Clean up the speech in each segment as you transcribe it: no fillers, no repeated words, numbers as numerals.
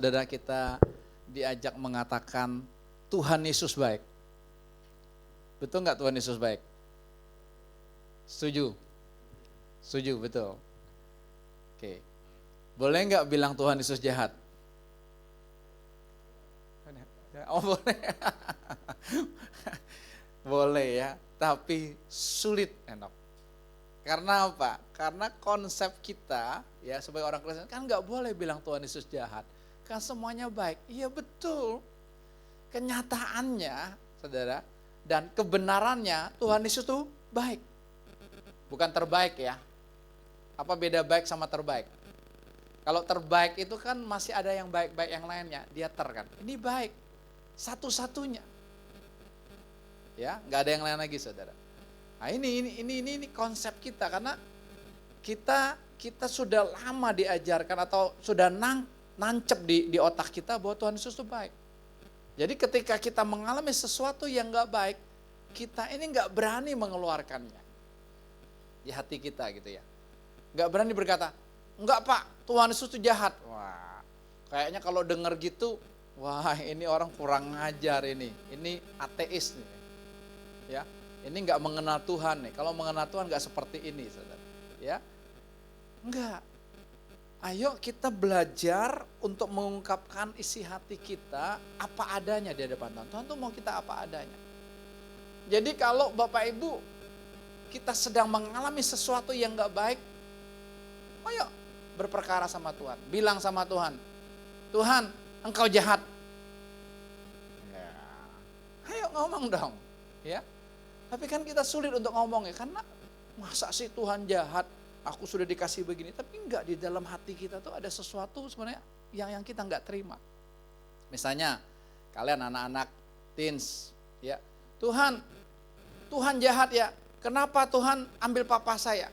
Saudara, kita diajak mengatakan Tuhan Yesus baik. Betul nggak Tuhan Yesus baik? Setuju? Setuju, betul. Oke. Boleh nggak bilang Tuhan Yesus jahat? Oh boleh. Boleh ya, tapi sulit Enok. Karena apa? Karena konsep kita ya sebagai orang Kristen kan nggak boleh bilang Tuhan Yesus jahat. Kan semuanya baik. Iya betul. Kenyataannya, saudara, dan kebenarannya Tuhan Yesus itu baik. Bukan terbaik ya. Apa beda baik sama terbaik? Kalau terbaik itu kan masih ada yang baik-baik yang lainnya. Dia kan. Ini baik. Satu-satunya. Ya, nggak ada yang lain lagi, saudara. Nah, ini konsep kita karena kita sudah lama diajarkan atau sudah nancep di otak kita bahwa Tuhan Yesus itu baik. Jadi ketika kita mengalami sesuatu yang nggak baik, kita ini nggak berani mengeluarkannya di hati kita gitu ya. Nggak berani berkata, enggak Pak, Tuhan Yesus itu jahat. Wah, kayaknya kalau dengar gitu, wah ini orang kurang ngajar ini ateis nih, ya. Ini nggak mengenal Tuhan nih. Kalau mengenal Tuhan nggak seperti ini, saudara. Ya, enggak. Ayo kita belajar untuk mengungkapkan isi hati kita apa adanya di hadapan Tuhan. Tuhan tuh mau kita apa adanya. Jadi kalau Bapak Ibu kita sedang mengalami sesuatu yang gak baik, ayo berperkara sama Tuhan. Bilang sama Tuhan, Tuhan engkau jahat. Ya. Ayo ngomong dong. Ya. Tapi kan kita sulit untuk ngomong ya, karena masa sih Tuhan jahat? Aku sudah dikasih begini, tapi enggak, di dalam hati kita tuh ada sesuatu sebenarnya yang kita enggak terima. Misalnya kalian anak-anak teens, ya Tuhan jahat ya. Kenapa Tuhan ambil papa saya?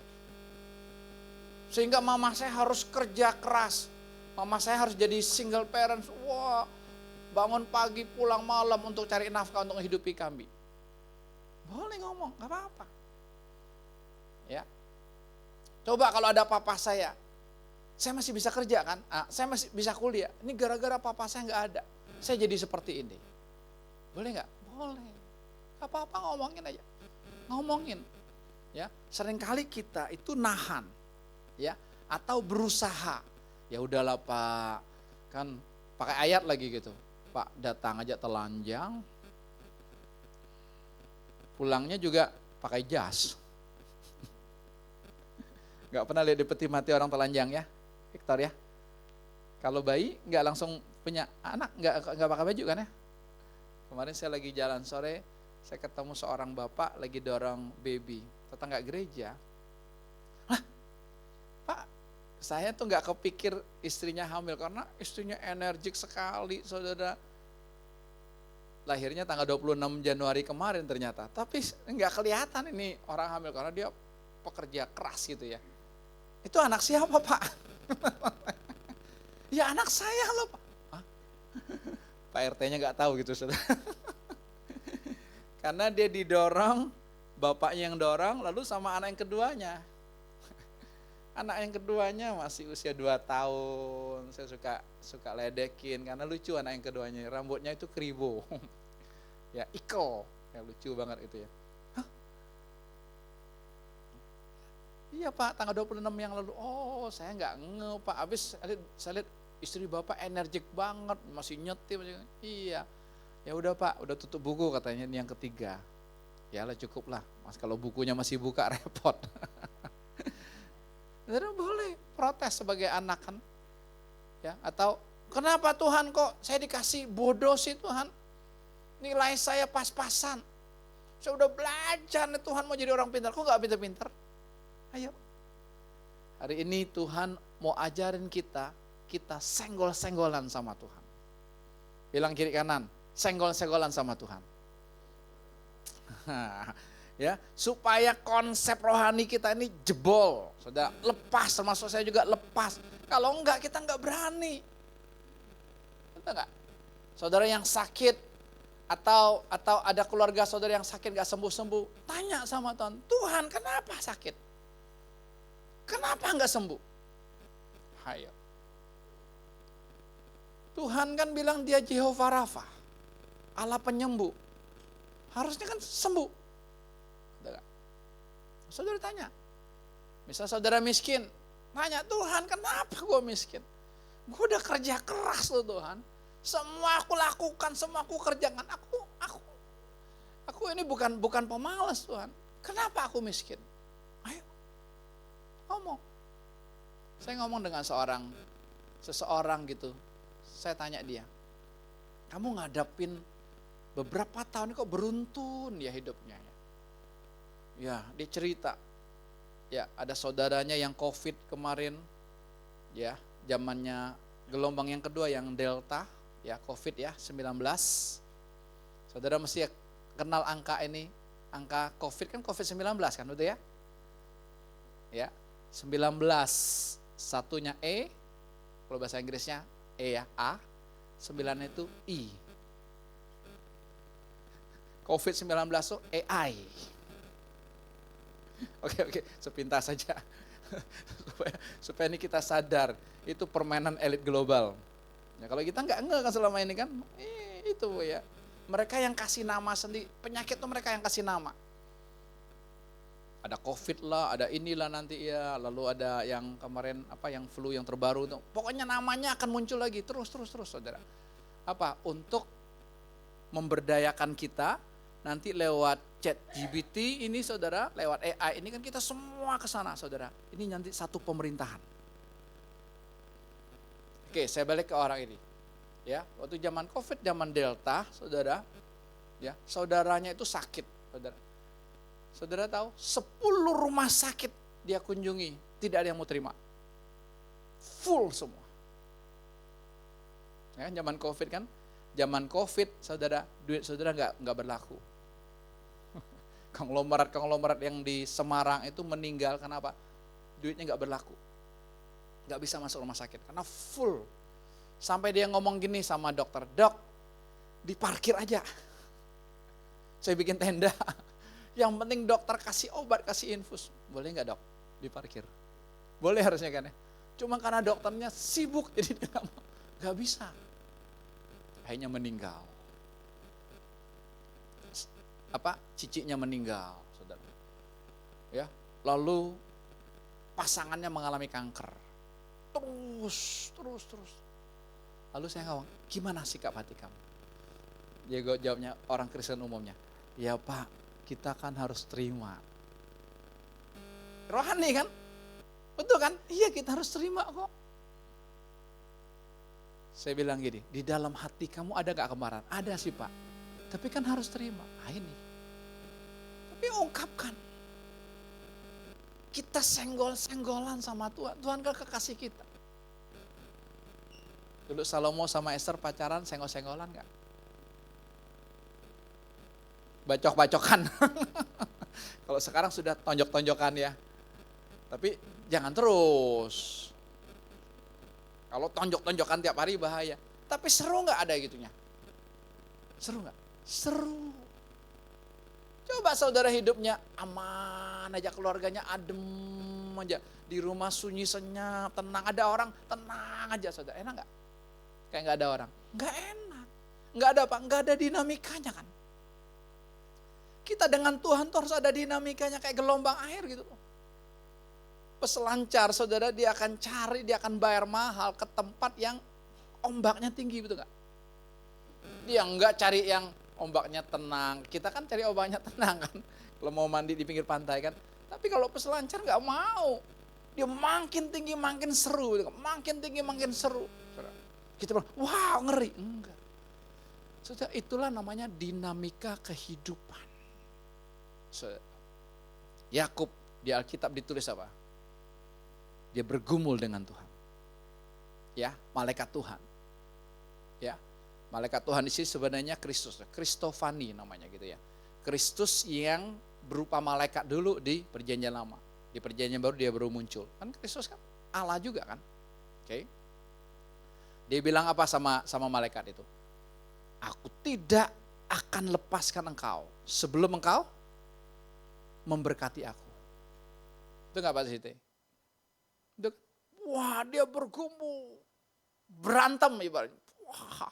Sehingga mama saya harus kerja keras, mama saya harus jadi single parents. Wah, bangun pagi pulang malam untuk cari nafkah untuk menghidupi kami. Boleh ngomong, nggak apa-apa. Ya. Coba kalau ada papa saya masih bisa kerja kan? Saya masih bisa kuliah. Ini gara-gara papa saya nggak ada. Saya jadi seperti ini. Boleh nggak? Boleh. Gak apa-apa, ngomongin aja. Ngomongin. Ya, seringkali kita itu nahan. Ya, atau berusaha. Ya udahlah Pak. Kan pakai ayat lagi gitu. Pak datang aja telanjang. Pulangnya juga pakai jas. Gak pernah lihat di peti mati orang telanjang ya, Victor ya. Kalau bayi nggak langsung punya anak, nggak pakai baju kan ya. Kemarin saya lagi jalan sore, saya ketemu seorang bapak lagi dorong baby, tetangga gereja. Lah, Pak, saya tuh nggak kepikir istrinya hamil karena istrinya energik sekali, saudara. Lahirnya tanggal 26 Januari kemarin ternyata, tapi nggak kelihatan ini orang hamil karena dia pekerja keras gitu ya. Itu anak siapa Pak? Ya anak saya loh Pak. Hah? Pak RT-nya gak tahu gitu saudara. Karena dia didorong, bapaknya yang dorong, lalu sama anak yang keduanya. Anak yang keduanya masih usia 2 tahun, saya suka ledekin karena lucu anak yang keduanya, rambutnya itu kribo. Ya Iko, ya lucu banget itu ya. Iya Pak, tanggal 26 yang lalu. Oh, saya nggak nge Pak. Habis saya lihat istri Bapak energik banget, masih nyetir. Iya. Ya udah Pak, udah tutup buku katanya, ini yang ketiga. Ya lah cukup lah. Mas kalau bukunya masih buka repot. Jadi boleh protes sebagai anak kan. Ya, atau kenapa Tuhan kok saya dikasih bodoh sih Tuhan? Nilai saya pas-pasan. Saya udah belajar nih Tuhan mau jadi orang pintar. Kok nggak pintar-pintar? Ayo, hari ini Tuhan mau ajarin kita senggol-senggolan sama Tuhan. Bilang kiri kanan, senggol-senggolan sama Tuhan. Ya, supaya konsep rohani kita ini jebol, saudara, lepas, termasuk saya juga lepas. Kalau enggak kita enggak berani. Betul enggak? Saudara yang sakit atau ada keluarga saudara yang sakit enggak sembuh-sembuh, tanya sama Tuhan, Tuhan kenapa sakit? Kenapa enggak sembuh? Hayo. Tuhan kan bilang dia Jehovah Rafa, Allah penyembuh. Harusnya kan sembuh. Saudara tanya, misal saudara miskin, tanya, Tuhan kenapa gue miskin? Gue udah kerja keras loh Tuhan. Semua aku lakukan, semua aku kerjakan. Aku ini bukan pemalas Tuhan. Kenapa aku miskin? Ayo, ngomong. Saya ngomong dengan seseorang gitu. Saya tanya dia, kamu ngadapin beberapa tahun kok beruntun ya hidupnya. Ya, dia cerita. Ya, ada saudaranya yang COVID kemarin. Ya, zamannya gelombang yang kedua yang Delta, ya COVID ya, 19. Saudara mesti kenal angka ini, angka COVID kan COVID-19 kan, betul ya? Ya, 19 satunya E, kalau bahasa Inggrisnya E ya, A, 9 itu I. COVID-19 itu AI. Oke, sepintas saja. supaya ini kita sadar, itu permainan elit global. Ya, kalau kita enggak kan selama ini kan, itu ya. Mereka yang kasih nama sendiri, penyakit itu mereka yang kasih nama. Ada COVID lah, ada inilah nanti ya, lalu ada yang kemarin yang flu yang terbaru. Pokoknya namanya akan muncul lagi, terus saudara. Untuk memberdayakan kita, nanti lewat ChatGPT ini saudara, lewat AI ini kan kita semua ke sana saudara. Ini nanti satu pemerintahan. Oke, saya balik ke orang ini. Ya, waktu zaman COVID, zaman Delta, saudara, ya, saudaranya itu sakit, saudara. Saudara tahu, 10 rumah sakit dia kunjungi, tidak ada yang mau terima. Full semua. Ya, zaman COVID kan, zaman COVID, saudara, duit saudara nggak berlaku. Konglomerat yang di Semarang itu meninggal kenapa? Duitnya nggak berlaku, nggak bisa masuk rumah sakit karena full. Sampai dia ngomong gini sama dokter, dok, diparkir aja. Saya bikin tenda. Yang penting dokter kasih obat, kasih infus. Boleh nggak dok? Diparkir. Boleh harusnya kan ya. Cuma karena dokternya sibuk jadi dia nggak bisa. Akhirnya meninggal. Ciciknya meninggal, saudara. Ya, lalu pasangannya mengalami kanker. Terus. Lalu saya ngomong, gimana sikap hati kamu? Dia jawabnya orang Kristen umumnya, ya Pak, kita kan harus terima. Rohani kan? Betul kan? Iya, kita harus terima kok. Saya bilang gini, di dalam hati kamu ada gak kemarahan? Ada sih Pak, tapi kan harus terima. Ini. Tapi ungkapkan. Kita senggol-senggolan sama Tuhan. Tuhan kan kekasih kita. Dulu Salomo sama Esther pacaran senggol-senggolan gak? Bacok-bacokan. Kalau sekarang sudah tonjok-tonjokan ya. Tapi jangan terus. Kalau tonjok-tonjokan tiap hari bahaya. Tapi seru gak ada gitunya? Seru gak? Seru. Coba saudara hidupnya aman aja, keluarganya adem aja. Di rumah sunyi senyap, tenang. Ada orang tenang aja saudara. Enak gak? Kayak gak ada orang. Gak enak. Gak ada apa? Gak ada dinamikanya kan. Kita dengan Tuhan tuh harus ada dinamikanya kayak gelombang air gitu. Peselancar saudara, dia akan cari, dia akan bayar mahal ke tempat yang ombaknya tinggi, betul gak? Dia enggak cari yang ombaknya tenang. Kita kan cari ombaknya tenang kan. Kalau mau mandi di pinggir pantai kan. Tapi kalau peselancar gak mau. Dia makin tinggi makin seru. Makin tinggi makin seru. Kita bilang, wow ngeri. Enggak. Saudara, itulah namanya dinamika kehidupan. Yakub di Alkitab ditulis apa? Dia bergumul dengan Tuhan. Ya, malaikat Tuhan. Ya, malaikat Tuhan di sini sebenarnya Kristus, Kristofani namanya gitu ya. Kristus yang berupa malaikat dulu di Perjanjian Lama. Di Perjanjian Baru dia baru muncul. Kan Kristus kan Allah juga kan. Oke. Dia bilang apa sama malaikat itu? Aku tidak akan lepaskan engkau sebelum engkau memberkati aku. Itu enggak Pak Siti? Wah, dia bergumul. Berantem ibaratnya. Wah,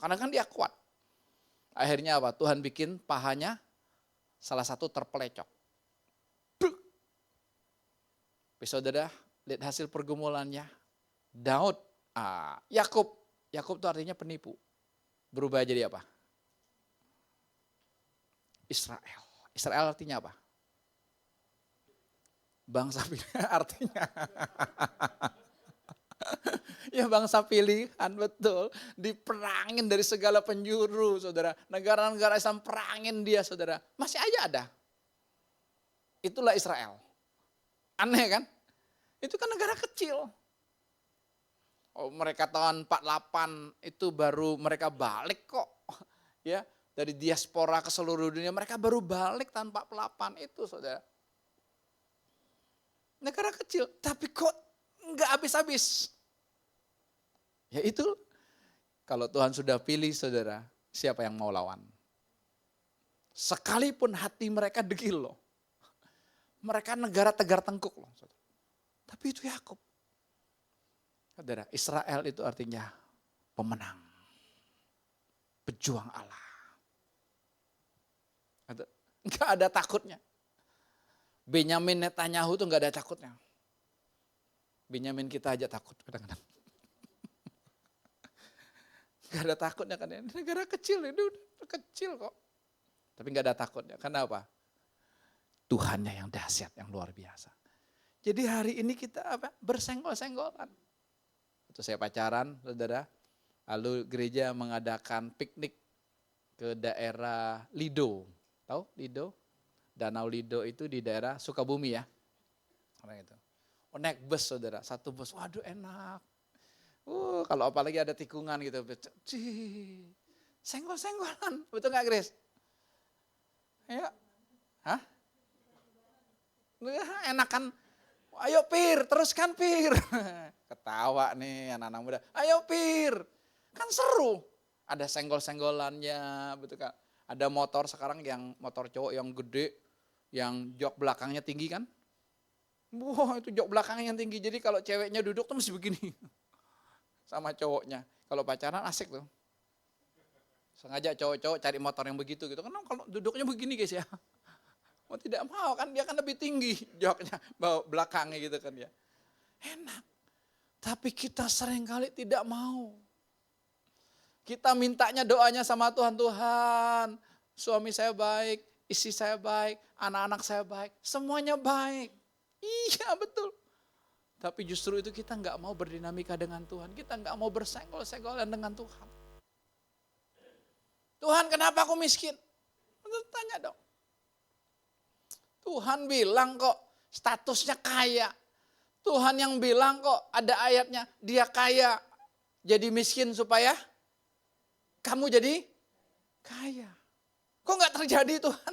karena kan dia kuat. Akhirnya apa? Tuhan bikin pahanya salah satu terpelecok. Saudara, lihat hasil pergumulannya. Daud, Yakub. Yakub itu artinya penipu. Berubah jadi apa? Israel. Israel artinya apa? Bangsa pilihan artinya. Ya bangsa pilihan, betul. Diperangin dari segala penjuru, saudara. Negara-negara Islam perangin dia, saudara. Masih aja ada. Itulah Israel. Aneh kan? Itu kan negara kecil. Oh, mereka tahun 48 itu baru mereka balik kok. Ya, dari diaspora ke seluruh dunia mereka baru balik tahun 48 itu, saudara. Negara kecil, tapi kok enggak habis-habis. Ya itu, kalau Tuhan sudah pilih, saudara, siapa yang mau lawan? Sekalipun hati mereka degil loh. Mereka negara tegar tengkuk loh, saudara. Tapi itu Yakub. Saudara, Israel itu artinya pemenang. Pejuang Allah. Enggak ada takutnya. Benyamin Netanyahu itu enggak ada takutnya. Benyamin kita aja takut kadang-kadang. Enggak ada takutnya kan. Negara kecil, itu kecil kok. Tapi enggak ada takutnya. Kenapa? Tuhannya yang dahsyat, yang luar biasa. Jadi hari ini kita bersenggol-senggolan. Itu saya pacaran, saudara. Lalu gereja mengadakan piknik ke daerah Lido. Tahu Lido? Danau Lido itu di daerah Sukabumi ya. Itu. Oh, naik bus, saudara. Satu bus, waduh enak. Kalau apalagi ada tikungan gitu. Senggol-senggolan. Betul gak, Grace? Ya. Hah? Enak kan? Ayo Pir, teruskan Pir. Ketawa nih anak-anak muda. Ayo Pir, kan seru. Ada senggol-senggolannya, betul kan? Ada motor sekarang yang motor cowok yang gede, yang jok belakangnya tinggi kan? Wah itu jok belakangnya yang tinggi, jadi kalau ceweknya duduk tuh mesti begini. Sama cowoknya. Kalau pacaran asik tuh. Sengaja cowok-cowok cari motor yang begitu gitu. Karena kalau duduknya begini guys ya. Mau tidak mau kan dia kan lebih tinggi joknya, bawa belakangnya gitu kan ya. Enak. Tapi kita seringkali tidak mau. Kita mintanya doanya sama Tuhan, Tuhan suami saya baik, istri saya baik, anak-anak saya baik, semuanya baik. Iya betul. Tapi justru itu kita nggak mau berdinamika dengan Tuhan, kita nggak mau bersenggol-senggolan dengan Tuhan. Tuhan kenapa aku miskin? Tanya dong. Tuhan bilang kok statusnya kaya. Tuhan yang bilang kok ada ayatnya dia kaya jadi miskin supaya kamu jadi kaya. Kok gak terjadi Tuhan?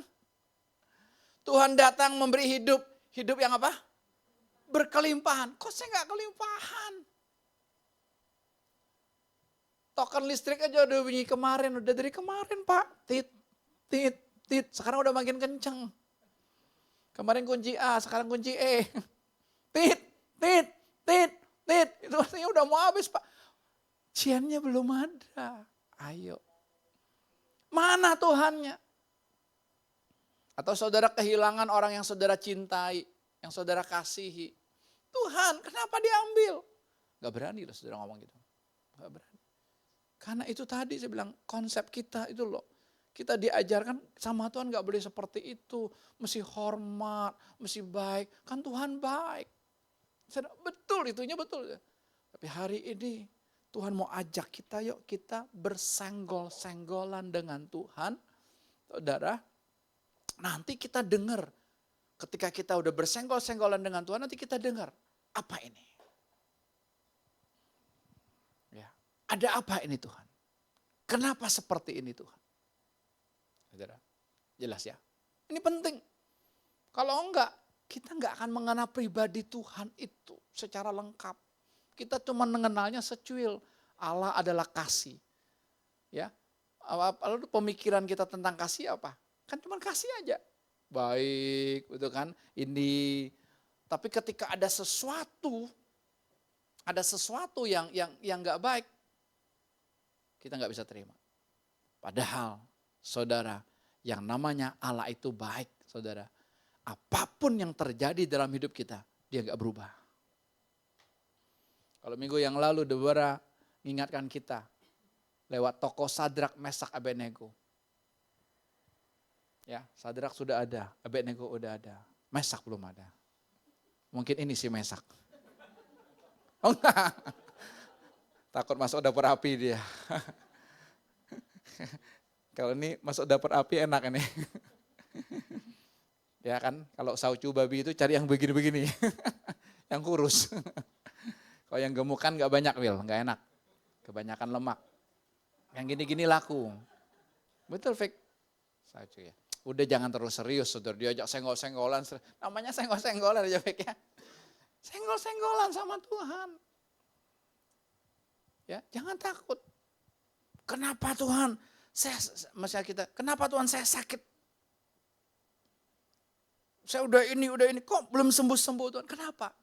Tuhan datang memberi hidup. Hidup yang apa? Berkelimpahan. Kok saya gak kelimpahan? Token listrik aja udah bunyi kemarin. Udah dari kemarin Pak. Tit, tit, tit. Sekarang udah makin kenceng. Kemarin kunci A, sekarang kunci E. Tit, tit, tit, tit. Itu artinya udah mau habis Pak. Ciannya belum ada. Ayo. Mana Tuhannya? Atau saudara kehilangan orang yang saudara cintai, yang saudara kasihi. Tuhan, kenapa diambil? Gak berani loh saudara ngomong gitu. Gak berani. Karena itu tadi saya bilang konsep kita itu loh. Kita diajarkan sama Tuhan gak boleh seperti itu. Mesti hormat, mesti baik. Kan Tuhan baik. Betul, itunya betul. Tapi hari ini Tuhan mau ajak kita, yuk kita bersenggol-senggolan dengan Tuhan. Saudara, nanti kita dengar. Ketika kita udah bersenggol-senggolan dengan Tuhan, nanti kita dengar. Apa ini? Ya, ada apa ini Tuhan? Kenapa seperti ini Tuhan? Saudara, jelas ya. Ini penting. Kalau enggak, kita enggak akan mengenal pribadi Tuhan itu secara lengkap. Kita cuma mengenalnya secuil. Allah adalah kasih. Ya. Lalu pemikiran kita tentang kasih apa? Kan cuma kasih aja. Baik, betul kan? Ini. Tapi ketika ada sesuatu yang enggak baik, kita nggak bisa terima. Padahal saudara, yang namanya Allah itu baik saudara. Apapun yang terjadi dalam hidup kita, dia nggak berubah. Kalau minggu yang lalu Deborah mengingatkan kita lewat tokoh Sadrak, Mesak, Abednego. Ya, Sadrak sudah ada, Abednego udah ada, Mesak belum ada. Mungkin ini si Mesak. Oh enggak, takut masuk dapur api dia. Kalau ini masuk dapur api enak ini. Ya kan, kalau saucu babi itu cari yang begini-begini. Yang kurus. Kalau yang gemukan gak banyak, Wil, gak enak. Kebanyakan lemak. Yang gini-gini laku. Betul, Fik? Saucu ya. Udah jangan terlalu serius, saudara. Diajak senggol-senggolan. Namanya senggol-senggolan aja, Fik ya. Senggol-senggolan sama Tuhan. Ya, jangan takut. Kenapa Tuhan? Kenapa Tuhan saya sakit? Saya udah ini, kok belum sembuh-sembuh Tuhan? Kenapa?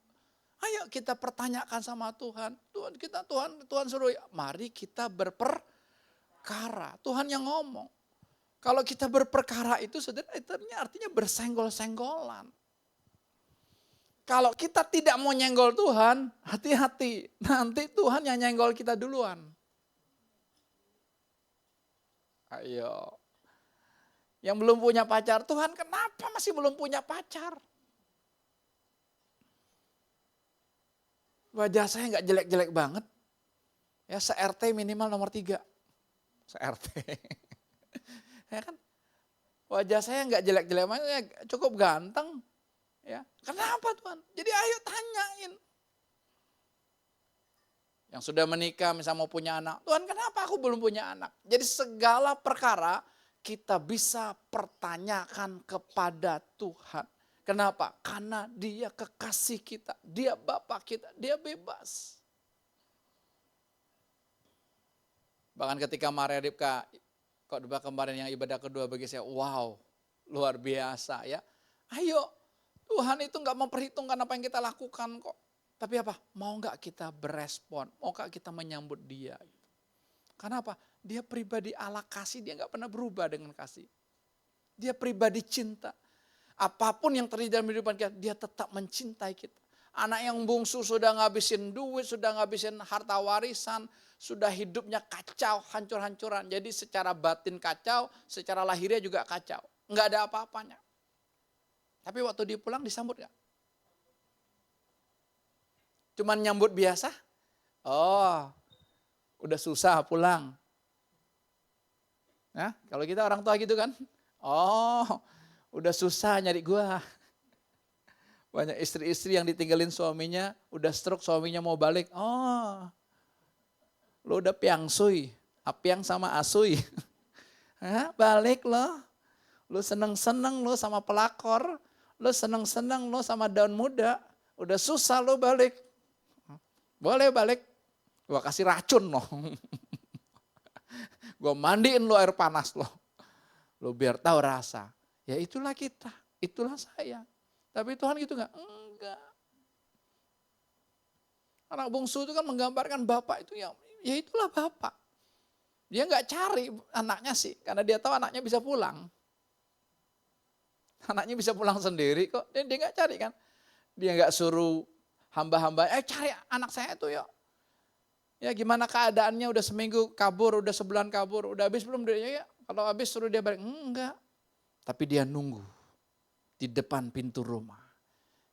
Ayo kita pertanyakan sama Tuhan. Tuhan suruh, mari kita berperkara. Tuhan yang ngomong. Kalau kita berperkara itu saudara, artinya bersenggol-senggolan. Kalau kita tidak mau nyenggol Tuhan, hati-hati. Nanti Tuhan yang nyenggol kita duluan. Ayo. Yang belum punya pacar, Tuhan kenapa masih belum punya pacar? Wajah saya nggak jelek-jelek banget. Ya se-RT minimal nomor 3. Se-RT. Ya kan? Wajah saya nggak jelek-jelek banget, ya cukup ganteng. Ya, kenapa Tuhan? Jadi ayo tanyain. Yang sudah menikah misalnya mau punya anak, Tuhan kenapa aku belum punya anak? Jadi segala perkara kita bisa pertanyakan kepada Tuhan. Kenapa? Karena dia kekasih kita, dia Bapa kita, dia bebas. Bahkan ketika Maria Ribka, khotbah kemarin yang ibadah kedua bagi saya, wow, luar biasa ya. Ayo, Tuhan itu gak memperhitungkan apa yang kita lakukan kok. Tapi apa? Mau gak kita berespon, mau gak kita menyambut dia. Karena apa? Dia pribadi Allah kasih, dia gak pernah berubah dengan kasih. Dia pribadi cinta. Apapun yang terjadi dalam kehidupan kita, dia tetap mencintai kita. Anak yang bungsu sudah ngabisin duit, sudah ngabisin harta warisan, sudah hidupnya kacau, hancur-hancuran. Jadi secara batin kacau, secara lahirnya juga kacau. Nggak ada apa-apanya. Tapi waktu dia pulang disambut nggak? Cuman nyambut biasa? Oh, udah susah pulang. Nah, kalau kita orang tua gitu kan? Oh, udah susah nyari gua. Banyak istri-istri yang ditinggalin suaminya, udah stroke suaminya mau balik. Oh, lo udah piangsui, apiang sama asui. Hah, balik lo. Lo seneng-seneng lo sama pelakor, lo seneng-seneng lo sama daun muda. Udah susah lo balik. Boleh balik, gua kasih racun lo. Gua mandiin lo air panas lo. Lo biar tahu rasa. Ya itulah kita, itulah saya. Tapi Tuhan gitu enggak? Enggak. Anak bungsu itu kan menggambarkan bapak itu ya itulah bapak. Dia enggak cari anaknya sih, karena dia tahu anaknya bisa pulang. Anaknya bisa pulang sendiri kok, dia enggak cari kan. Dia enggak suruh hamba-hamba, cari anak saya itu yuk. Ya gimana keadaannya udah seminggu kabur, udah sebulan kabur, udah habis belum dia ya. Kalau habis suruh dia balik, enggak. Tapi dia nunggu di depan pintu rumah.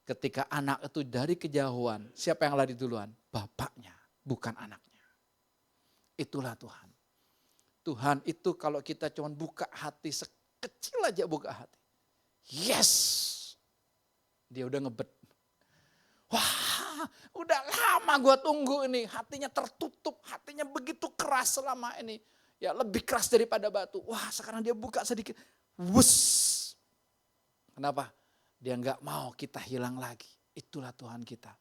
Ketika anak itu dari kejauhan, siapa yang lari duluan? Bapaknya, bukan anaknya. Itulah Tuhan. Tuhan itu kalau kita cuma buka hati, sekecil aja buka hati. Yes! Dia udah ngebet. Wah, udah lama gue tunggu ini. Hatinya tertutup, hatinya begitu keras selama ini. Ya lebih keras daripada batu. Wah sekarang dia buka sedikit. Wuss. Kenapa? Dia enggak mau kita hilang lagi. Itulah Tuhan kita.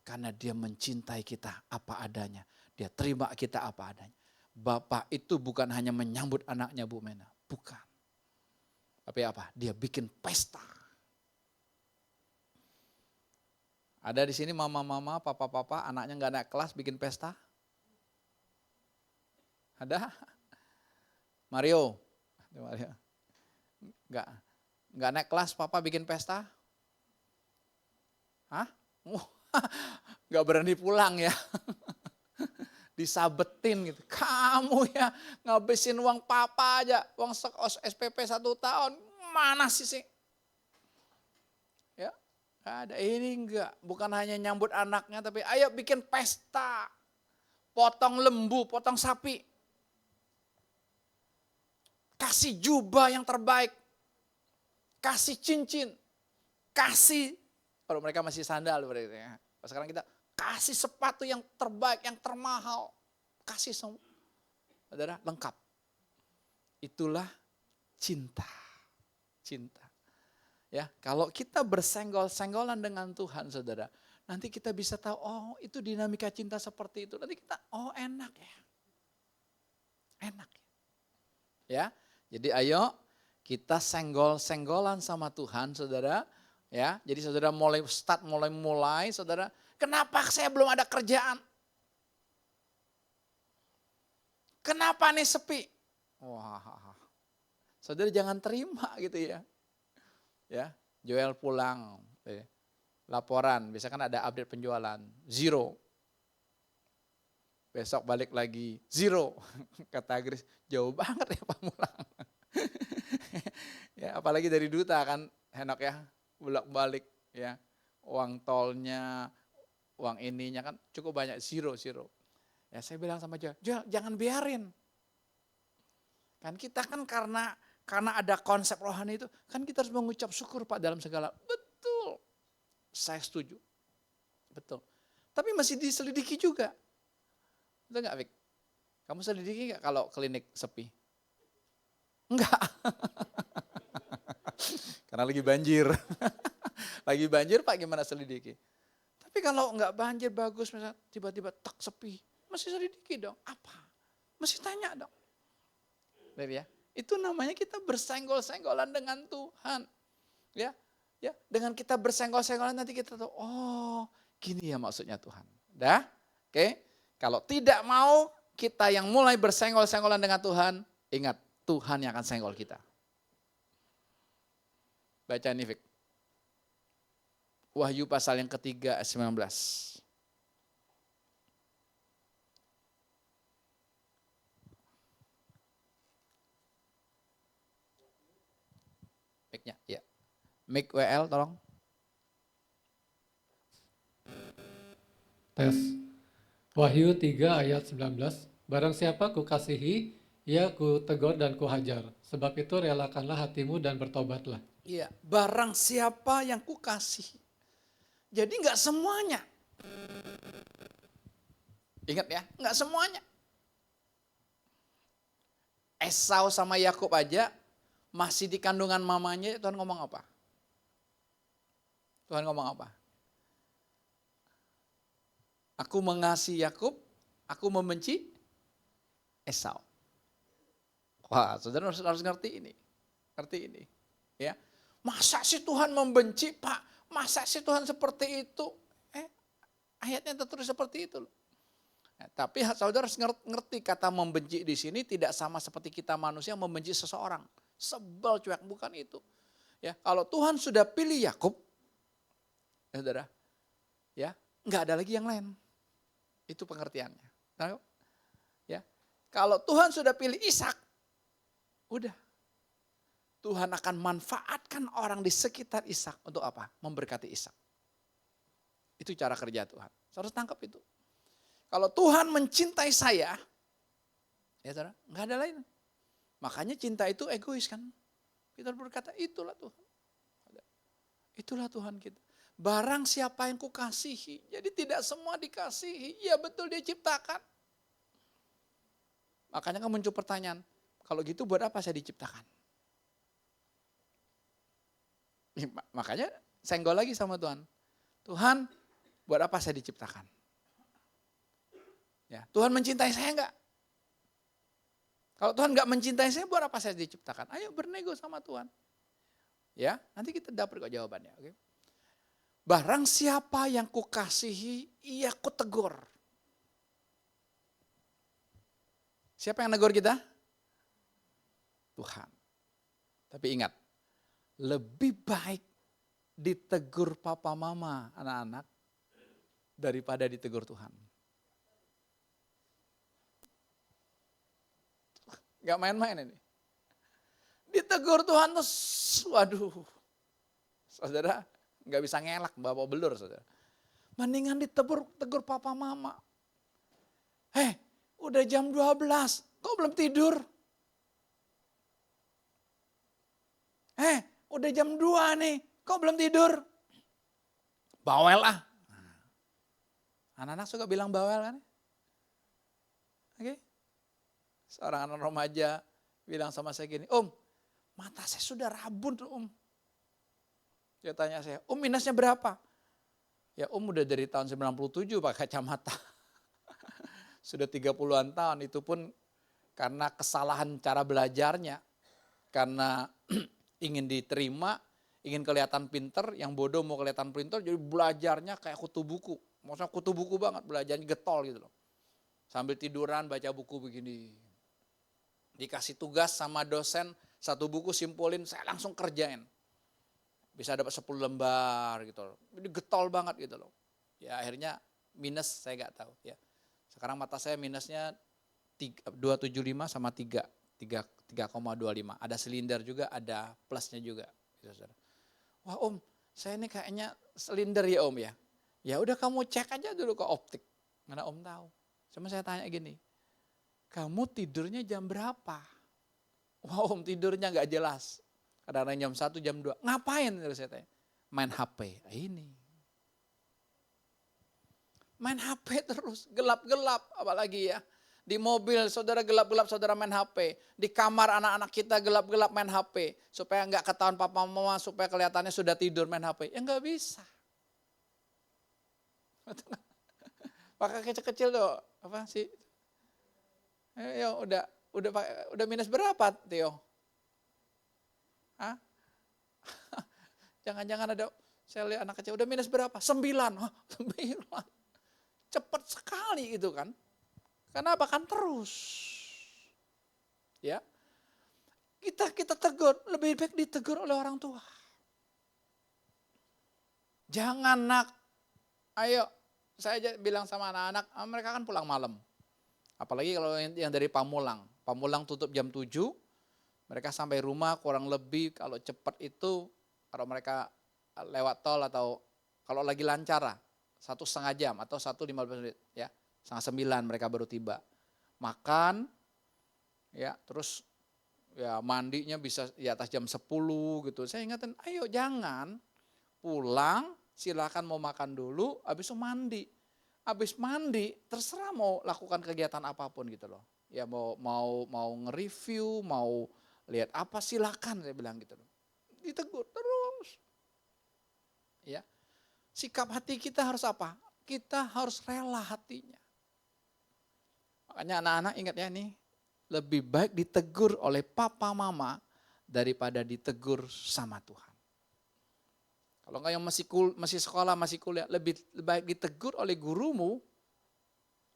Karena dia mencintai kita apa adanya. Dia terima kita apa adanya. Bapak itu bukan hanya menyambut anaknya Bu Mena. Bukan. Tapi apa? Dia bikin pesta. Ada di sini mama-mama, papa-papa, anaknya enggak naik kelas bikin pesta? Ada? Mario. Enggak naik kelas, papa bikin pesta? Hah? Enggak berani pulang ya. Disabetin gitu. Kamu ya ngabisin uang papa aja, uang SPP 1 tahun. Mana sih? Ya, nggak ada. Ini enggak, bukan hanya nyambut anaknya, tapi ayo bikin pesta. Potong lembu, potong sapi. Kasih jubah yang terbaik. Kasih cincin. Kasih, kalau mereka masih sandal berarti ya. Sekarang kita kasih sepatu yang terbaik, yang termahal. Kasih semua. Saudara, lengkap. Itulah cinta. Cinta. Ya, kalau kita bersenggol-senggolan dengan Tuhan, saudara, nanti kita bisa tahu, oh itu dinamika cinta seperti itu. Nanti kita, oh enak ya. Enak ya. Ya, jadi ayo kita senggol-senggolan sama Tuhan, saudara. Ya, jadi saudara mulai saudara. Kenapa saya belum ada kerjaan? Kenapa nih sepi? Wah, saudara jangan terima gitu ya. Ya, Joel pulang, laporan, biasanya kan ada update penjualan, 0. Besok balik lagi, 0. Kata Gris, jauh banget ya Pak pulang. Ya, apalagi dari duta kan, Henok ya, bolak-balik ya, uang tolnya, uang ininya kan cukup banyak, 0. Ya saya bilang sama Joel, jangan biarin. Kan kita kan karena ada konsep rohani itu, kan kita harus mengucap syukur Pak dalam segala. Betul, saya setuju. Betul. Tapi masih diselidiki juga. Betul gak Vic? Kamu selidiki gak kalau klinik sepi? Enggak. Karena lagi banjir. Lagi banjir Pak gimana selidiki? Tapi kalau enggak banjir bagus, misalnya tiba-tiba tak sepi. Mesti selidiki dong, apa? Mesti tanya dong. Baik ya. Itu namanya kita bersenggol-senggolan dengan Tuhan. Ya, ya, dengan kita bersenggol-senggolan nanti kita tahu, oh, gini ya maksudnya Tuhan. Dah? Oke. Kalau tidak mau kita yang mulai bersenggol-senggolan dengan Tuhan, ingat Tuhan yang akan senggol kita. Baca nih Fik. Wahyu pasal yang ketiga ayat 19. Mic-nya, ya. Mic WL tolong. Tes. Wahyu 3 ayat 19. Barang siapa kukasihi, ia ku tegur dan ku hajar. Sebab itu relakanlah hatimu dan bertobatlah. Iya, barang siapa yang kukasihi. Jadi enggak semuanya. Ingat ya, enggak semuanya. Esau sama Yakub aja masih di kandungan mamanya, Tuhan ngomong apa? Tuhan ngomong apa? Aku mengasihi Yakub, aku membenci Esau. Wah, saudara harus ngerti ini. Ngerti ini. Ya. Masa sih Tuhan membenci, Pak? Masa sih Tuhan seperti itu? Ayatnya tertulis seperti itu loh. Tapi saudara harus ngerti kata membenci di sini tidak sama seperti kita manusia membenci seseorang. Sebel cuek, bukan itu. Ya, kalau Tuhan sudah pilih Yakub, ya saudara, ya nggak ada lagi yang lain. Itu pengertiannya. Nah, ya, kalau Tuhan sudah pilih Ishak, udah. Tuhan akan manfaatkan orang di sekitar Ishak untuk apa? Memberkati Ishak. Itu cara kerja Tuhan. Saya harus tangkap itu. Kalau Tuhan mencintai saya, ya saudara, nggak ada lain. Makanya cinta itu egois kan. Kita berkata itulah Tuhan. Itulah Tuhan kita. Barang siapa yang kukasihi. Jadi tidak semua dikasihi. Ya betul dia ciptakan. Makanya kan muncul pertanyaan. Kalau gitu buat apa saya diciptakan? Makanya senggol lagi sama Tuhan. Tuhan buat apa saya diciptakan? Ya, Tuhan mencintai saya enggak? Kalau Tuhan enggak mencintai saya buat apa saya diciptakan? Ayo bernego sama Tuhan. Ya, nanti kita dapat kok jawabannya. Oke? Barang siapa yang kukasihi, ia kutegur. Siapa yang negur kita? Tuhan. Tapi ingat, lebih baik ditegur papa mama anak-anak daripada ditegur Tuhan. Gak main-main ini. Ditegur Tuhan tuh, waduh. Saudara, gak bisa ngelak, bawa belur saudara. Mendingan tegur papa mama. Udah jam 12, kok belum tidur? Udah jam 2 nih, kok belum tidur? Bawel ah. Anak-anak suka bilang bawel kan? Oke. Seorang anak remaja bilang sama saya gini, Om, mata saya sudah rabun tuh Om. Dia tanya saya, Om minusnya berapa? Ya Om udah dari tahun 97 pakai kacamata. Sudah 30-an tahun, itu pun karena kesalahan cara belajarnya. Karena ingin diterima, ingin kelihatan pinter, yang bodoh mau kelihatan pinter, jadi belajarnya kayak kutu buku. Maksudnya kutu buku banget, belajarnya getol gitu loh. Sambil tiduran baca buku begini. Dikasih tugas sama dosen, satu buku simpulin, saya langsung kerjain. Bisa dapat 10 lembar gitu loh. Jadi getol banget gitu loh. Ya akhirnya minus saya nggak tahu ya. Sekarang mata saya minusnya 275 sama 3,25. Ada silinder juga, ada plusnya juga. Gitu, saudara. Wah Om, saya ini kayaknya silinder ya Om ya. Ya udah kamu cek aja dulu ke optik. Mana Om tahu. Cuma saya tanya gini, kamu tidurnya jam berapa? Wah Om tidurnya nggak jelas. Kadang-kadang jam 1, jam 2. Ngapain? Saya tanya. Main HP. Ini. Main HP terus, gelap-gelap apalagi ya. Di mobil saudara gelap-gelap saudara main HP. Di kamar anak-anak kita gelap-gelap main HP. Supaya nggak ketahuan papa mama, supaya kelihatannya sudah tidur main HP. Ya nggak bisa. Pakai kecil-kecil tuh, apa sih? Udah minus berapa Tio? Hah? Jangan-jangan ada, saya lihat anak kecil, udah minus berapa? 9. 9. Cepat sekali gitu kan. Kenapa? Kan terus. Ya. Kita tegur, lebih baik ditegur oleh orang tua. Jangan nak, ayo, saya bilang sama anak-anak, mereka kan pulang malam. Apalagi kalau yang dari Pamulang. Pamulang tutup jam 7, mereka sampai rumah kurang lebih kalau cepat itu, kalau mereka lewat tol atau kalau lagi lancar lah, 1,5 jam atau 1,15 menit ya. 8:30 mereka baru tiba. Makan ya, terus ya mandinya bisa di atas jam 10 gitu. Saya ingatin, ayo jangan pulang, silakan mau makan dulu, habis itu mandi. Habis mandi terserah mau lakukan kegiatan apapun gitu loh. Ya mau nge-review, mau lihat apa silakan saya bilang gitu loh. Ditegur terus. Ya. Sikap hati kita harus apa? Kita harus rela hatinya. Makanya anak-anak ingat ya nih, lebih baik ditegur oleh papa mama daripada ditegur sama Tuhan. Kalau enggak yang masih sekolah, masih kuliah, lebih baik ditegur oleh gurumu,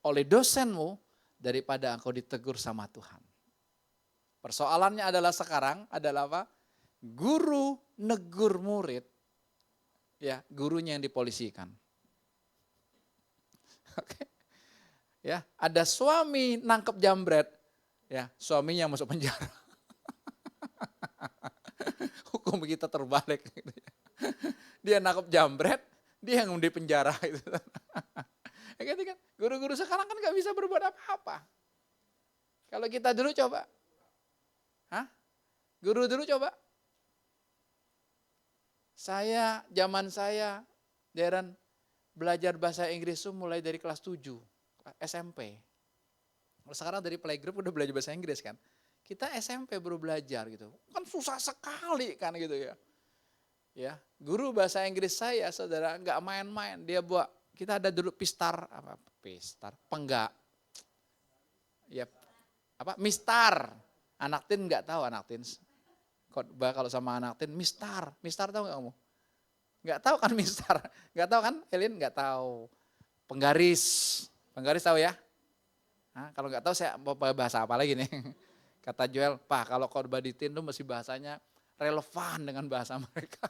oleh dosenmu, daripada engkau ditegur sama Tuhan. Persoalannya adalah sekarang adalah apa? Guru negur murid, ya gurunya yang dipolisikan. Oke. Ya, ada suami nangkep jambret, ya suaminya masuk penjara. Hukum kita terbalik. Dia nangkep jambret, dia yang di penjara. Gitu kan? Guru-guru sekarang kan nggak bisa berbuat apa-apa. Kalau kita dulu coba, guru dulu coba. Zaman saya, Darren, belajar bahasa Inggris itu mulai dari kelas 7, SMP. Sekarang dari playgroup udah belajar bahasa Inggris kan. Kita SMP baru belajar gitu. Kan susah sekali kan gitu ya. Ya, guru bahasa Inggris saya saudara nggak main-main. Dia buat, kita ada dulu penggak. Ya, mistar. Anak tin nggak tahu anak tin. Kalau sama anak tin, mistar tahu nggak kamu? Nggak tahu kan mistar, nggak tahu kan Elin nggak tahu. Penggaris tahu ya? Hah, kalau nggak tahu saya mau bahasa apa lagi nih. Kata Joel, Pak kalau khotbah di tin tuh mesti bahasanya relevan dengan bahasa mereka.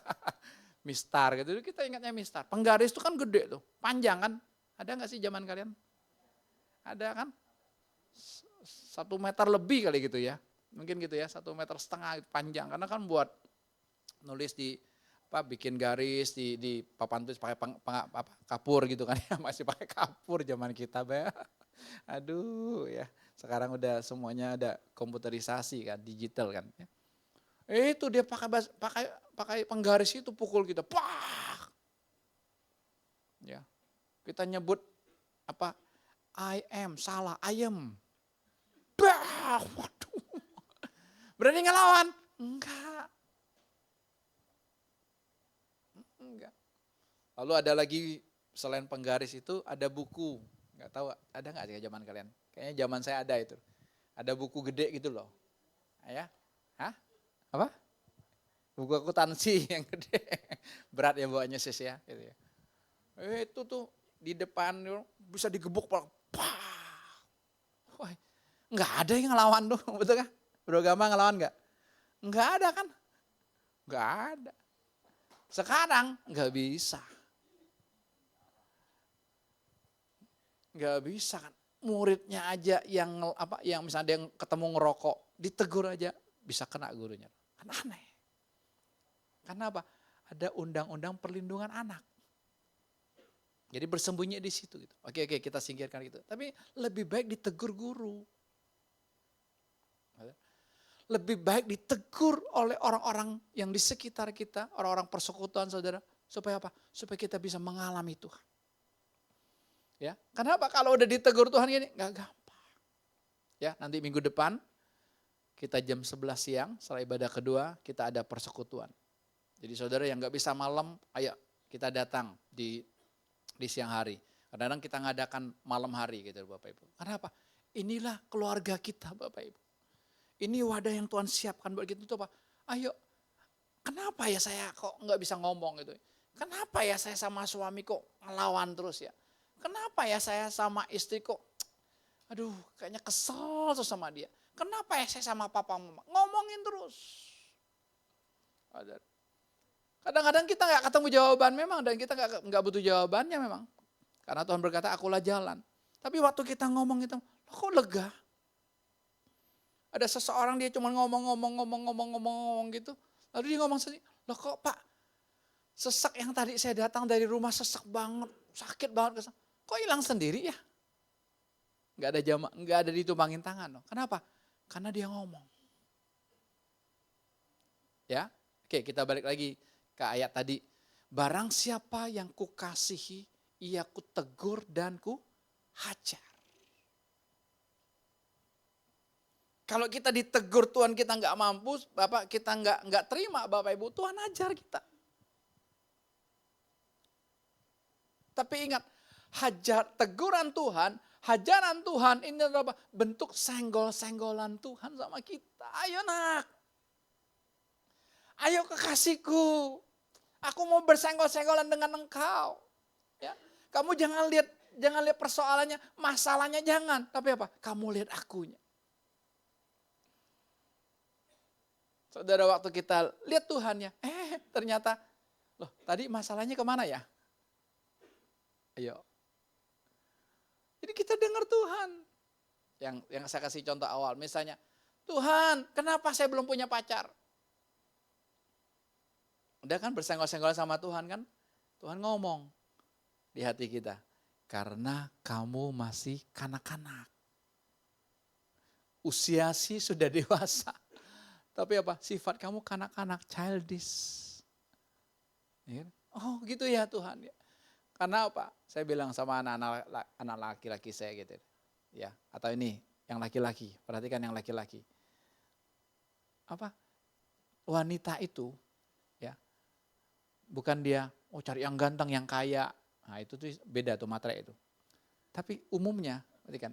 Mistar gitu, kita ingatnya mistar. Penggaris itu kan gede tuh, panjang kan. Ada nggak sih zaman kalian? Ada kan? 1 meter lebih kali gitu ya. Mungkin gitu ya, 1,5 meter panjang. Karena kan buat nulis di bikin garis di papan tulis pakai kapur gitu kan ya. Masih pakai kapur zaman kita, Aduh ya, sekarang udah semuanya ada komputerisasi kan, digital kan. Itu dia pakai penggaris itu pukul kita, pak. Ya, kita nyebut apa? I am salah, ayam. Bah, waduh. Berani ngelawan? Enggak. Enggak. Lalu ada lagi selain penggaris itu ada buku. Enggak tahu ada enggak sih zaman kalian? Kayaknya zaman saya ada itu. Ada buku gede gitu loh. Ya? Hah? Apa? Buku akuntansi yang gede. Berat ya bawanya sis ya. Gitu ya. Itu tuh di depan bisa digebuk. Wah, nggak ada yang ngelawan tuh, betul kan? Beragama ngelawan nggak? Nggak ada kan? Nggak ada. Sekarang nggak bisa. Nggak bisa kan? Muridnya aja yang misalnya dia ketemu ngerokok, ditegur aja bisa kena gurunya. Kan aneh. Karena apa? Ada undang-undang perlindungan anak. Jadi bersembunyi di situ gitu. Oke, kita singkirkan gitu. Tapi lebih baik ditegur guru. Lebih baik ditegur oleh orang-orang yang di sekitar kita, orang-orang persekutuan saudara. Supaya apa? Supaya kita bisa mengalami Tuhan. Ya, kenapa kalau udah ditegur Tuhan gini? Gak gampang. Ya, nanti minggu depan kita jam 11 siang, setelah ibadah kedua, kita ada persekutuan. Jadi saudara yang gak bisa malam, ayo kita datang di siang hari. Kadang-kadang kita ngadakan malam hari gitu Bapak Ibu. Kenapa? Inilah keluarga kita Bapak Ibu. Ini wadah yang Tuhan siapkan buat kita itu apa? Ayo, kenapa ya saya kok nggak bisa ngomong gitu? Kenapa ya saya sama suami kok ngelawan terus ya? Kenapa ya saya sama istri kok, aduh kayaknya kesel tuh sama dia. Kenapa ya saya sama papa mama? Ngomongin terus. Kadang-kadang kita nggak ketemu jawaban memang dan kita nggak butuh jawabannya memang. Karena Tuhan berkata akulah jalan. Tapi waktu kita ngomong itu, kok lega? Ada seseorang dia cuma ngomong gitu. Lalu dia ngomong sendiri, loh kok Pak, sesak yang tadi saya datang dari rumah sesak banget, sakit banget. Kok hilang sendiri ya? Nggak ada ditumpangin tangan. Loh. Kenapa? Karena dia ngomong. Ya, oke kita balik lagi ke ayat tadi. Barang siapa yang kukasihi, ia kutegur dan kuhajar. Kalau kita ditegur Tuhan kita nggak mampu, Bapak kita nggak terima Bapak Ibu, Tuhan ajar kita. Tapi ingat, teguran Tuhan, hajaran Tuhan ini adalah bentuk senggol-senggolan Tuhan sama kita. Ayo nak, ayo kekasihku, aku mau bersenggol-senggolan dengan engkau. Ya, kamu jangan lihat persoalannya, masalahnya jangan, tapi apa? Kamu lihat akunya. Saudara waktu kita lihat Tuhannya, ternyata, loh tadi masalahnya kemana ya? Ayo. Jadi kita dengar Tuhan. Yang saya kasih contoh awal, misalnya, Tuhan kenapa saya belum punya pacar? Udah kan bersenggol-senggol sama Tuhan kan? Tuhan ngomong di hati kita, karena kamu masih kanak-kanak. Usia sih sudah dewasa. Tapi apa? Sifat kamu kanak-kanak, childish. Oh gitu ya Tuhan. Karena apa? Saya bilang sama anak laki-laki saya gitu. Ya, atau ini yang laki-laki. Perhatikan yang laki-laki. Apa? Wanita itu ya. Bukan dia cari yang ganteng, yang kaya. Nah, itu tuh beda tuh matre itu. Tapi umumnya, perhatikan.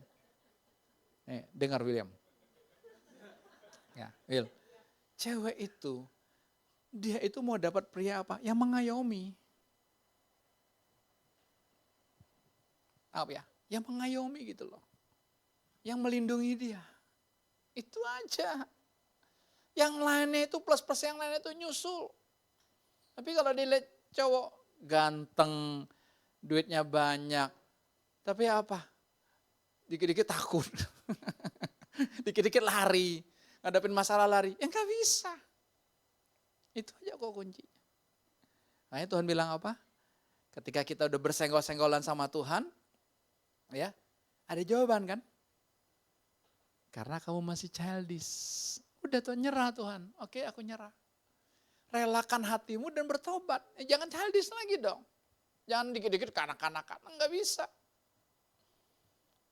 Dengar William. Ya, Will. Cewek itu, dia itu mau dapat pria apa? Yang mengayomi. Apa ya? Yang mengayomi gitu loh. yang melindungi dia. Itu aja. Yang lainnya itu plus-plus, yang lainnya itu nyusul. Tapi kalau dilihat cowok ganteng, duitnya banyak, tapi apa? Dikit-dikit takut. Dikit-dikit lari, ngadapin masalah lari. Ya nggak bisa. Itu aja kok kuncinya. Makanya Tuhan bilang apa? Ketika kita udah bersenggol-senggolan sama Tuhan, ya ada jawaban kan? Karena kamu masih childish. Udah tuh nyerah Tuhan. Oke, aku nyerah. Relakan hatimu dan bertobat. Jangan childish lagi dong. Jangan dikit-dikit kanak-kanakan. Enggak bisa.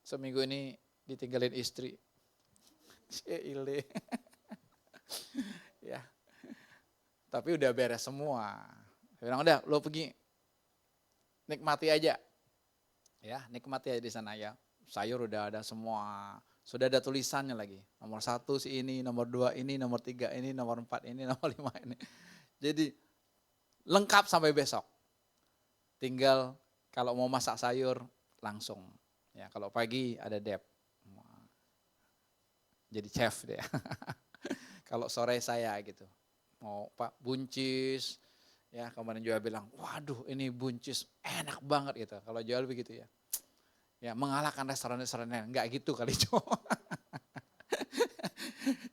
Seminggu ini ditinggalin istri. Cile. Ya. Tapi udah beres semua. Saya bilang udah lo pergi. Nikmati aja. Ya, nikmati aja di sana ya. Sayur udah ada semua. Sudah ada tulisannya lagi. Nomor 1 si ini, nomor 2 ini, nomor 3 ini, nomor 4 ini, nomor 5 ini. Jadi lengkap sampai besok. Tinggal kalau mau masak sayur langsung. Ya, kalau pagi ada Dep. Jadi chef dia. Kalau sore saya gitu. Mau Pak buncis. Ya, kemarin Joel bilang, "Waduh, ini buncis enak banget," gitu. Kalau Joel begitu ya. Ya, mengalahkan restoran-restoran lain. Enggak gitu kali, Jo.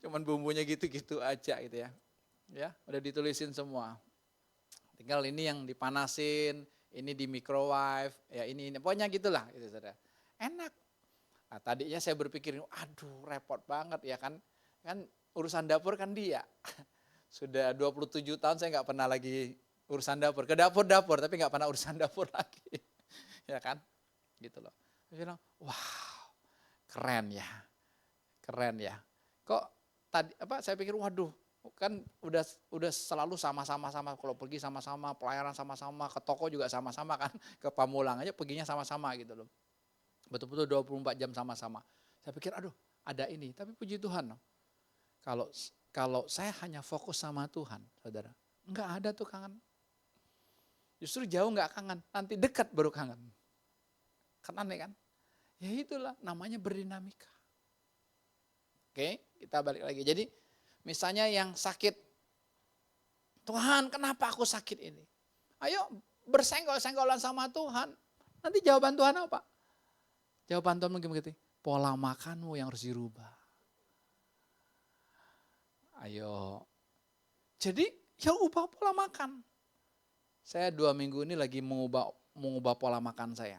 Cuman bumbunya gitu-gitu aja gitu ya. Ya, udah ditulisin semua. Tinggal ini yang dipanasin, ini di microwave, ya ini. Pokoknya gitulah gitu, Saudara. Enak. Nah, tadinya saya berpikir, aduh repot banget ya kan. Kan urusan dapur kan dia. Sudah 27 tahun saya nggak pernah lagi urusan dapur. Ke dapur-dapur tapi nggak pernah urusan dapur lagi. Ya kan? Gitu loh. Saya bilang, wow, keren ya. Keren ya. Kok tadi saya pikir waduh, kan udah selalu sama-sama kalau pergi sama-sama, pelayanan sama-sama, ke toko juga sama-sama kan, ke Pamulang aja perginya sama-sama gitu loh. Betul-betul 24 jam sama-sama. Saya pikir aduh, ada ini, tapi puji Tuhan loh. Kalau saya hanya fokus sama Tuhan, Saudara, enggak ada tuh kangen. Justru jauh enggak kangen, nanti dekat baru kangen. Kan aneh kan? Ya itulah namanya berdinamika. Oke, kita balik lagi. Jadi misalnya yang sakit, Tuhan kenapa aku sakit ini? Ayo bersenggol-senggolan sama Tuhan. Nanti jawaban Tuhan apa? Jawaban Tuhan mungkin begitu, pola makanmu yang harus dirubah. Ayo. Jadi ya ubah pola makan. Saya 2 minggu ini lagi mengubah pola makan saya.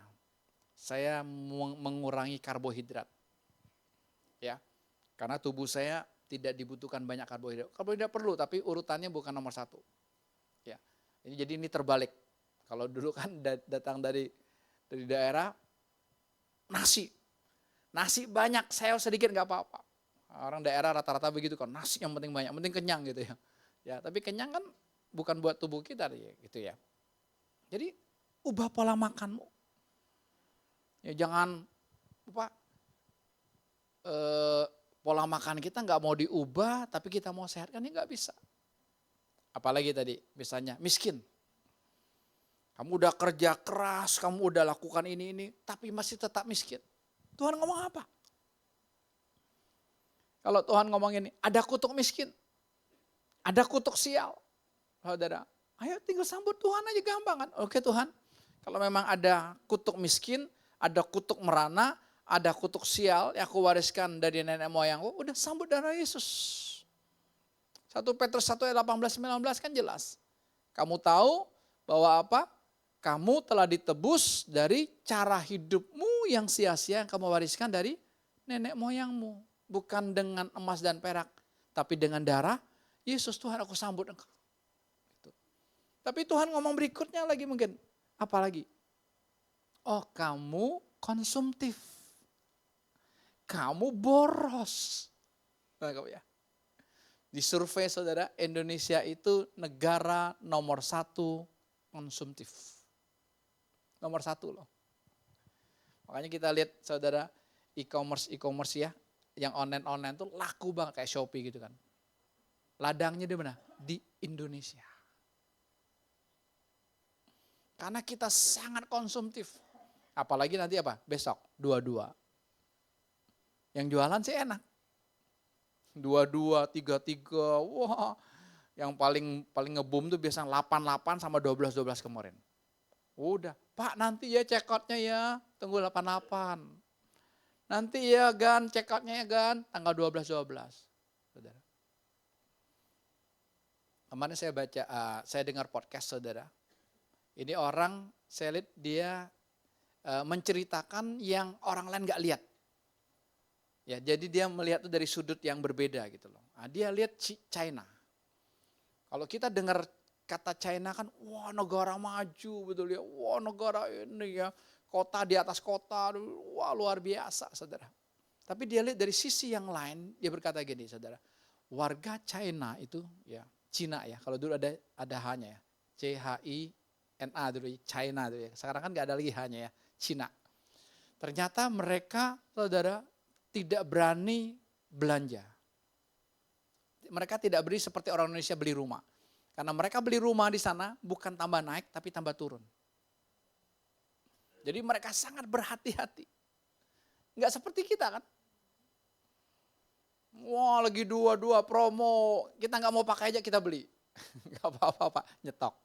Saya mengurangi karbohidrat. Ya. Karena tubuh saya tidak dibutuhkan banyak karbohidrat. Karbohidrat perlu tapi urutannya bukan nomor 1. Ya. Jadi ini terbalik. Kalau dulu kan datang dari daerah nasi. Nasi banyak, saya sedikit enggak apa-apa. Orang daerah rata-rata begitu kan, nasi yang penting banyak, penting kenyang gitu ya. Ya, tapi kenyang kan bukan buat tubuh kita gitu ya. Jadi ubah pola makanmu. Ya jangan pola makan kita nggak mau diubah, tapi kita mau sehat kan ini nggak bisa. Apalagi tadi, misalnya miskin. Kamu udah kerja keras, kamu udah lakukan ini, tapi masih tetap miskin. Tuhan ngomong apa? Kalau Tuhan ngomong ini, ada kutuk miskin, ada kutuk sial. Saudara, ayo tinggal sambut Tuhan aja gampang kan. Oke Tuhan, kalau memang ada kutuk miskin, ada kutuk merana, ada kutuk sial yang aku wariskan dari nenek moyangku, udah sambut darah Yesus. 1 Petrus 1 ayat 18-19 kan jelas. Kamu tahu bahwa apa? Kamu telah ditebus dari cara hidupmu yang sia-sia yang kamu wariskan dari nenek moyangmu. Bukan dengan emas dan perak, tapi dengan darah Yesus. Tuhan aku sambut engkau. Tapi Tuhan ngomong berikutnya lagi mungkin. Apa lagi? Oh kamu konsumtif. Kamu boros. Ya. Di survei saudara, Indonesia itu negara nomor 1 konsumtif. Nomor 1 loh. Makanya kita lihat saudara e-commerce ya. Yang online tuh laku banget kayak Shopee gitu kan. Ladangnya di mana? Di Indonesia. Karena kita sangat konsumtif. Apalagi nanti apa? Besok, 22. Yang jualan sih enak. 22, 33, wah. Yang paling ngebum tuh biasanya 88 sama 12 kemarin. Udah, Pak nanti ya check out-nya ya, tunggu 88. Nanti ya Gan, check out-nya ya Gan, tanggal 12. Saudara. Kemarin saya dengar podcast saudara. Ini orang, saya lihat dia menceritakan yang orang lain gak lihat. Ya, jadi dia melihat itu dari sudut yang berbeda gitu loh. Nah, dia lihat China. Kalau kita dengar kata China kan, wah negara maju betul ya, wah negara ini ya, kota di atas kota, wah luar biasa saudara. Tapi dia lihat dari sisi yang lain, dia berkata gini saudara, warga China itu ya, Cina ya, kalau dulu ada H-nya ya, C-H-I-N-A dulu, China dulu ya, sekarang kan gak ada lagi H-nya ya, Cina. Ternyata mereka saudara tidak berani belanja. Mereka tidak beli seperti orang Indonesia beli rumah. Karena mereka beli rumah di sana bukan tambah naik tapi tambah turun. Jadi mereka sangat berhati-hati. Enggak seperti kita kan. Wah lagi dua promo, kita nggak mau pakai aja kita beli. Nggak apa-apa Pak, nyetok.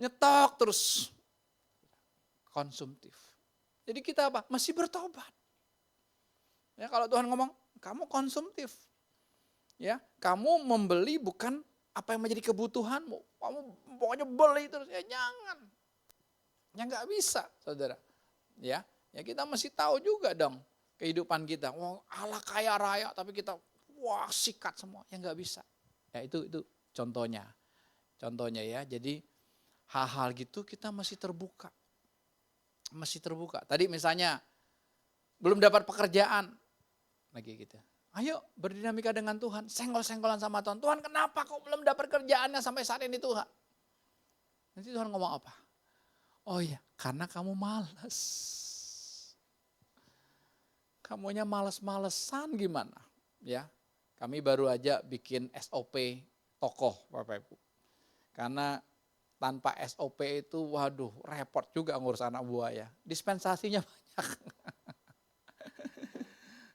Nyetok terus. Konsumtif. Jadi kita apa? Masih bertobat. Ya kalau Tuhan ngomong, kamu konsumtif. Ya, kamu membeli bukan apa yang menjadi kebutuhanmu. Kamu pokoknya beli terus, ya jangan. Ya nggak bisa, saudara. Ya kita mesti tahu juga dong kehidupan kita. Wah, Allah kaya raya, tapi kita wah sikat semua. Ya nggak bisa. Ya itu contohnya. Contohnya ya. Jadi hal-hal gitu kita masih terbuka. Masih terbuka. Tadi misalnya belum dapat pekerjaan lagi gitu. Ayo berdinamika dengan Tuhan, senggol-senggolan sama Tuhan. Tuhan kenapa kok belum dapat kerjaannya sampai saat ini Tuhan? Nanti Tuhan ngomong apa? Oh iya, karena kamu malas. Kamunya males-malesan gimana? Ya, kami baru aja bikin SOP tokoh Bapak Ibu. Karena tanpa SOP itu waduh repot juga ngurus anak buah ya. Dispensasinya banyak.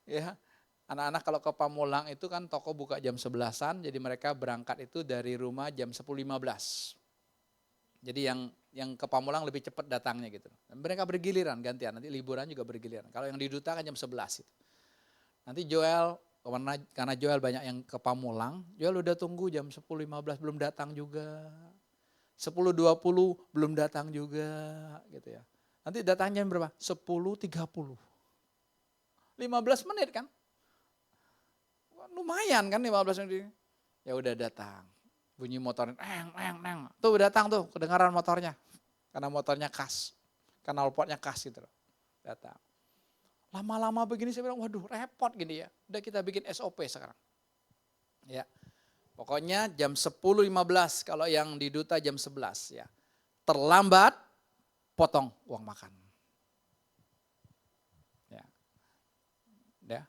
Ya. Anak-anak kalau ke Pamulang itu kan toko buka jam 11-an, jadi mereka berangkat itu dari rumah jam 10.15. Jadi yang ke Pamulang lebih cepat datangnya gitu. Dan mereka bergiliran gantian, nanti liburan juga bergiliran. Kalau yang di Duta kan jam 11 itu. Nanti Joel, karena Joel banyak yang ke Pamulang, Joel udah tunggu jam 10.15 belum datang juga. 10.20 belum datang juga gitu ya. Nanti datangnya jam berapa? 10.30. 15 menit kan? Lumayan kan 15 menit. Ya udah datang. Bunyi motornya, neng. Tuh datang tuh, kedengaran motornya. Karena motornya khas. Knalpotnya khas gitu loh. Datang. Lama-lama begini saya bilang, waduh repot gini ya. Udah kita bikin SOP sekarang. Ya. Pokoknya jam 10.15 kalau yang di Duta jam 11 ya. Terlambat, potong uang makan. Ya. Ya.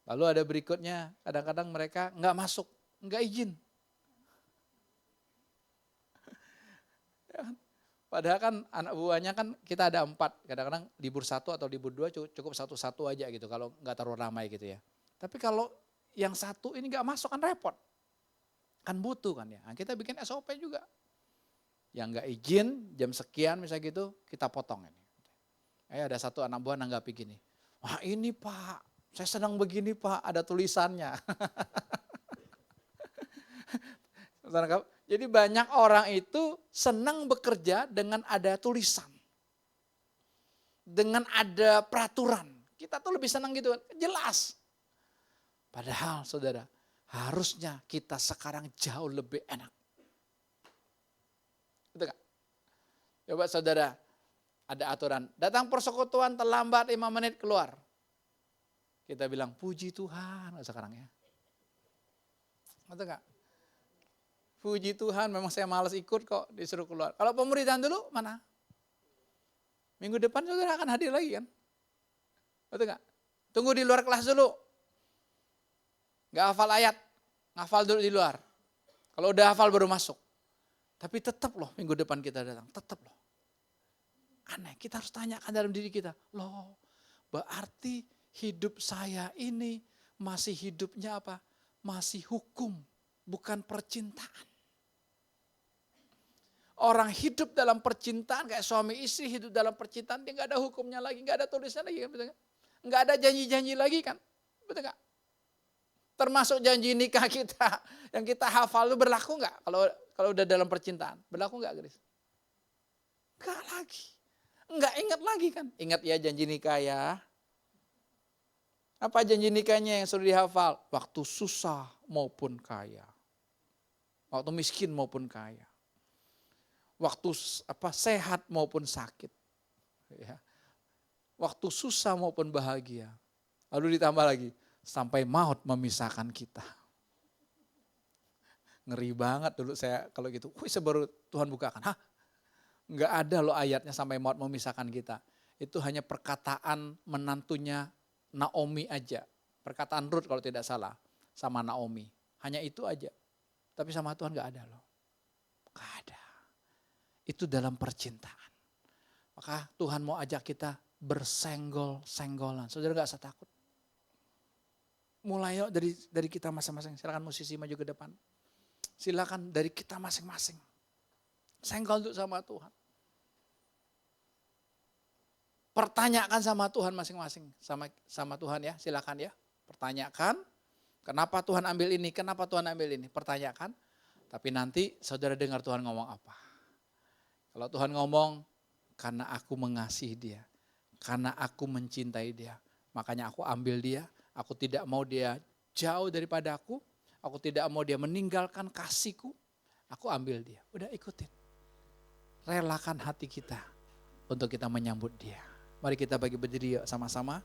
Lalu ada berikutnya, kadang-kadang mereka nggak masuk, nggak izin. Padahal kan anak buahnya kan kita ada 4, kadang-kadang libur 1 atau libur 2 cukup 1-1 aja gitu kalau nggak terlalu ramai gitu ya. Tapi kalau yang 1 ini nggak masuk kan repot. Kan butuh kan ya, nah, kita bikin SOP juga. Yang nggak izin jam sekian misalnya gitu, kita potong ini. Ada 1 anak buah nanggapi gini, wah ini Pak, saya senang begini Pak, ada tulisannya. Jadi banyak orang itu senang bekerja dengan ada tulisan. Dengan ada peraturan. Kita tuh lebih senang gitu, jelas. Padahal saudara, harusnya kita sekarang jauh lebih enak. Betul gak? Coba saudara, ada aturan, datang persekutuan terlambat 5 menit keluar. Kita bilang, puji Tuhan sekarang ya. Betul gak? Puji Tuhan, memang saya malas ikut kok disuruh keluar. Kalau pemuridan dulu mana? Minggu depan saudara akan hadir lagi kan? Betul gak? Tunggu di luar kelas dulu. Gak hafal ayat, ngafal dulu di luar. Kalau udah hafal baru masuk. Tapi tetap loh minggu depan kita datang, tetap loh. Aneh, kita harus tanyakan dalam diri kita. Loh, berarti hidup saya ini masih hidupnya apa? Masih hukum, bukan percintaan. Orang hidup dalam percintaan, kayak suami istri hidup dalam percintaan, dia nggak ada hukumnya lagi, nggak ada tulisannya lagi, betul nggak? Nggak ada janji-janji lagi kan, betul nggak? Termasuk janji nikah kita, yang kita hafal itu berlaku nggak? Kalau udah dalam percintaan, berlaku nggak, Grace? Nggak lagi, nggak ingat lagi kan? Ingat ya janji nikah ya. Apa janji nikahnya yang sudah dihafal? Waktu susah maupun kaya, waktu miskin maupun kaya. Waktu sehat maupun sakit, ya. Waktu susah maupun bahagia. Lalu ditambah lagi, sampai maut memisahkan kita. Ngeri banget dulu saya kalau gitu. Baru Tuhan bukakan, nggak ada loh ayatnya sampai maut memisahkan kita. Itu hanya perkataan menantunya Naomi aja. Perkataan Ruth kalau tidak salah sama Naomi. Hanya itu aja. Tapi sama Tuhan nggak ada loh. Nggak ada. Itu dalam percintaan. Maka Tuhan mau ajak kita bersenggol-senggolan. Saudara gak usah takut. Mulai yuk dari kita masing-masing. Silakan musisi maju ke depan. Silakan dari kita masing-masing. Senggol dulu sama Tuhan. Pertanyakan sama Tuhan masing-masing. Sama Tuhan ya, silakan ya. Pertanyakan, kenapa Tuhan ambil ini, kenapa Tuhan ambil ini. Pertanyakan, tapi nanti saudara dengar Tuhan ngomong apa. Kalau Tuhan ngomong, karena aku mengasihi dia, karena aku mencintai dia, makanya aku ambil dia, aku tidak mau dia jauh daripada aku tidak mau dia meninggalkan kasihku, aku ambil dia. Udah ikutin. Relakan hati kita untuk kita menyambut dia. Mari kita bagi berdiri yuk sama-sama.